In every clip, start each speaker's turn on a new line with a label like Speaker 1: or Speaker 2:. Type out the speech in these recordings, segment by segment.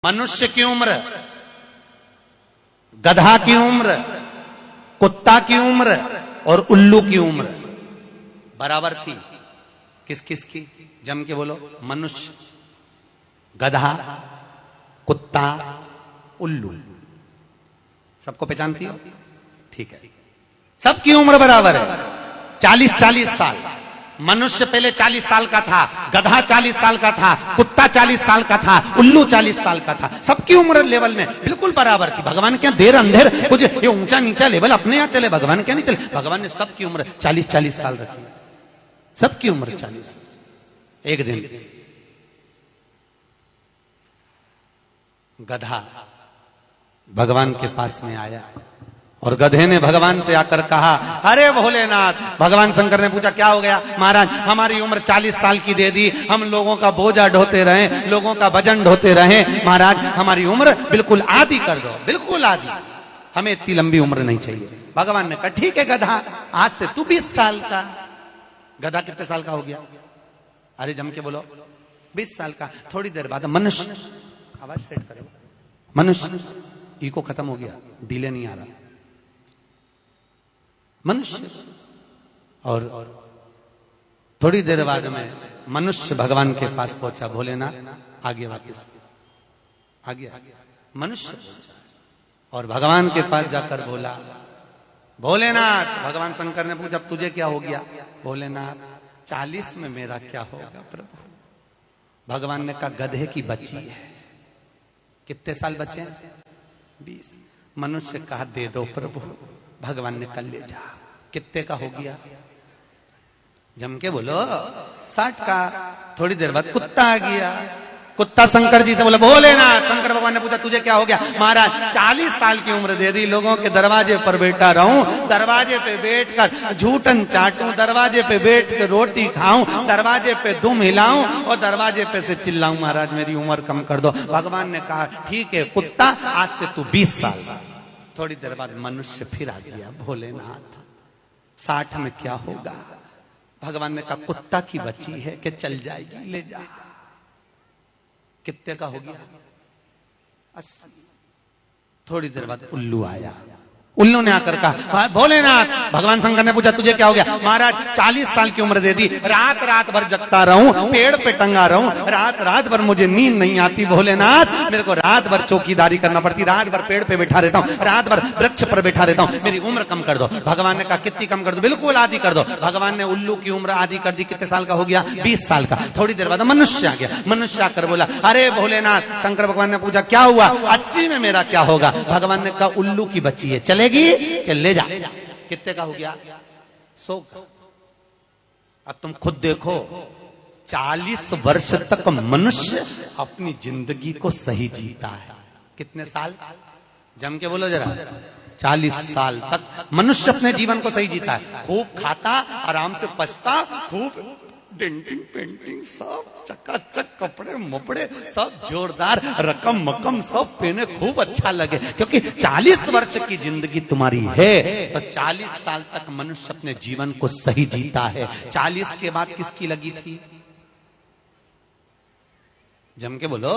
Speaker 1: मनुष्य की उम्र, गधा की उम्र, कुत्ता की उम्र और उल्लू की उम्र बराबर थी। किस किस की? जम के बोलो। मनुष्य, गधा, कुत्ता, उल्लू। सबको पहचानती हो? ठीक है। सबकी उम्र बराबर है, 40-40 साल। मनुष्य पहले 40 साल का था, गधा 40 साल का था, कुत्ता 40 साल का था, उल्लू 40 साल का था। सबकी उम्र लेवल में बिल्कुल बराबर थी। भगवान क्या देर अंधेर कुछ ये ऊंचा नीचा लेवल अपने यहां चले, भगवान क्या नहीं चले। भगवान ने सबकी उम्र 40-40 साल रखी, सबकी उम्र 40। एक दिन गधा भगवान के पास में आया और गधे ने भगवान से आकर कहा, अरे भोलेनाथ। भगवान शंकर ने पूछा, क्या हो गया? महाराज हमारी उम्र 40 साल की दे दी, हम लोगों का बोझा ढोते रहे, लोगों का वजन ढोते रहे, महाराज हमारी उम्र बिल्कुल आधी कर दो, बिल्कुल आधी, हमें इतनी लंबी उम्र नहीं चाहिए। भगवान ने कहा, ठीक है गधा, आज से तू 20 साल का। गधा कितने साल का हो गया? अरे जम के बोलो, 20 साल का। थोड़ी देर बाद मनुष्य, आवाज सेट करो, मनुष्य इको खत्म हो गया, डिले नहीं आ रहा। मनुष्य और थोड़ी देर बाद में मनुष्य भगवान के पास पहुंचा। भोलेनाथ आगे वापस आ गया। मनुष्य पहुंचा और भगवान के पास जाकर बोला, भोलेनाथ। भगवान शंकर ने पूछा, तुझे क्या हो गया? भोलेनाथ 40 में मेरा क्या होगा प्रभु? भगवान ने कहा, गधे की बच्ची है। कितने साल बचे? 20। मनुष्य कहा, दे दो प्रभु। भगवान ने कल ले जा। कितने का हो गया? जम के बोलो, 60 का। थोड़ी देर बाद कुत्ता आ गया। कुत्ता शंकर जी से बोला, भोलेनाथ। शंकर भगवान ने पूछा, तुझे क्या हो गया? महाराज 40 साल की उम्र दे दी, लोगों के दरवाजे पर बैठा रहूं, दरवाजे पे बैठकर झूठन चाटूं, दरवाजे पे बैठ कर रोटी खाऊं, दरवाजे पे दुम हिलाऊं और दरवाजे पे से चिल्लाऊं, महाराज मेरी उम्र कम कर दो। भगवान ने कहा, ठीक है कुत्ता, आज से तू 20 साल का। थोड़ी देर बाद मनुष्य फिर आ गया। भोलेनाथ 60 में क्या होगा? भगवान ने कहा, कुत्ता की बच्ची है कि चल जाएगी, ले जा। कितने का हो गया? 80। थोड़ी देर बाद उल्लू आया। उल्लू ने आकर कहा, भोलेनाथ। भगवान शंकर ने पूछा, तुझे क्या हो गया? महाराज 40 साल की उम्र दे दी, रात रात भर जगता रहूं, पेड़ पे टंगा रहूं, रात रात भर मुझे नींद नहीं आती। भोलेनाथ मेरे को रात भर चौकीदारी करना पड़ती, रात भर पेड़ पे बैठा रहता हूं, रात भर वृक्ष पर बैठा रहता हूं, मेरी उम्र कम कर दो। भगवान ने कहा, कितनी कम कर दो? बिल्कुल आधी कर दो। भगवान ने उल्लू की उम्र आधी कर दी। कितने साल का हो गया? 20 साल का। थोड़ी देर बाद मनुष्य आ गया। मनुष्य आकर बोला, अरे भोलेनाथ। शंकर भगवान ने पूछा, क्या हुआ? 80 में मेरा क्या होगा? भगवान ने कहा, उल्लू की बच्ची है, चलेगी कि ले जा। कितने का हो गया? 100। अब तुम खुद देखो, 40 वर्ष तक मनुष्य अपनी जिंदगी को सही जीता है। कितने साल? जम के बोलो जरा। 40 साल तक मनुष्य अपने जीवन को सही जीता है। खूब खाता, आराम से पछता, खूब डेंटिंग पेंटिंग, सब चकाचक कपड़े मपड़े, सब जोरदार, रकम मकम सब पहने, खूब अच्छा लगे। क्योंकि 40 वर्ष की जिंदगी तुम्हारी है तो 40 साल तक मनुष्य अपने जीवन को सही जीता है। 40 के बाद किसकी लगी थी? जम के बोलो,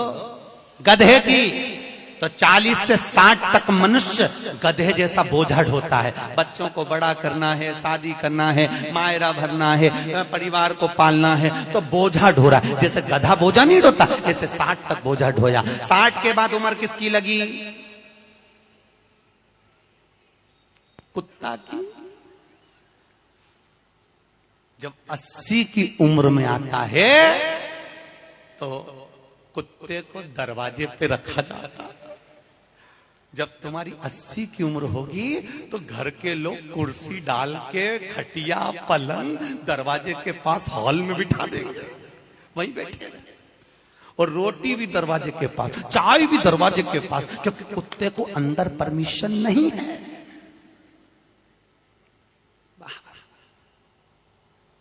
Speaker 1: गधे की। तो 40 से 60 तक मनुष्य गधे जैसा बोझा ढोता है। बच्चों को बड़ा करना है, शादी करना है, मायरा भरना है, परिवार को पालना है, तो बोझा ढो रहा है। जैसे गधा बोझा नहीं ढोता, जैसे 60 तक बोझा ढोया। 60 के बाद उम्र किसकी लगी? कुत्ता की। जब 80 की उम्र में आता है तो कुत्ते को दरवाजे पे रखा जाता है। जब तुम्हारी 80 की उम्र होगी तो घर के लोग कुर्सी डाल के, खटिया पलंग दरवाजे के पास हॉल में बिठा देंगे, वहीं बैठे, और रोटी भी दरवाजे के पास, चाय भी दरवाजे के पास, क्योंकि कुत्ते को अंदर परमिशन नहीं है।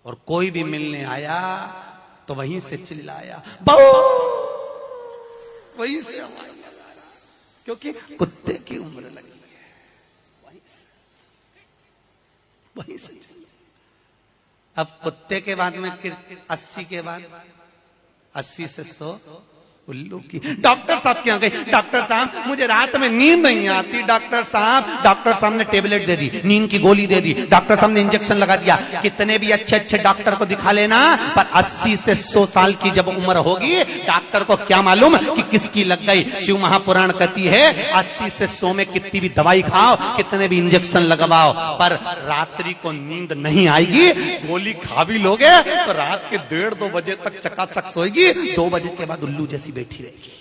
Speaker 1: और कोई भी मिलने आया तो वहीं से चिल्लाया, बहु, वहीं से आवाज, क्योंकि कुत्ते की उम्र लगी है। वहीं से अब कुत्ते के बाद में 80 के बाद 80 से 100 उल्लू की। डॉक्टर साहब क्या गई, डॉक्टर साहब मुझे रात में नींद नहीं आती, डॉक्टर साहब ने टेबलेट दे दी, नींद की गोली दे दी, डॉक्टर साहब ने इंजेक्शन लगा दिया। कितने भी अच्छे अच्छे डॉक्टर को दिखा लेना, पर 80 से 100 साल की जब उम्र होगी, डॉक्टर को क्या मालूम कि किसकी लग गई। शिव महापुराण कहती है 80 से 100 में कितनी भी दवाई खाओ, कितने भी इंजेक्शन लगवाओ, पर रात्रि को नींद नहीं आएगी। गोली खा भी लोगे तो रात के 1:30-2 बजे तक चकाचक सोएगी, 2 बजे के बाद उल्लू जैसी बैठी रहेगी।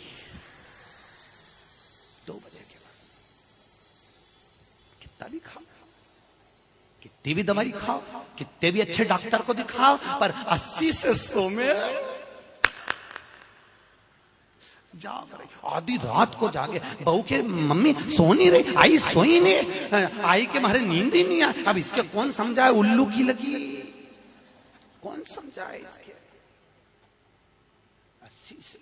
Speaker 1: 2 बजे के बाद कितना भी खाओ, कितनी भी दवाई खाओ, कितने भी अच्छे डॉक्टर को दिखाओ, पर 80 से 100 में जाग रही। आधी रात को जागे, बहू के मम्मी सो नहीं रही, आई सोई नहीं, आई के मारे नींद ही नहीं आई। अब इसके कौन समझाए, उल्लू की लगी, कौन समझाए इसके। 80 से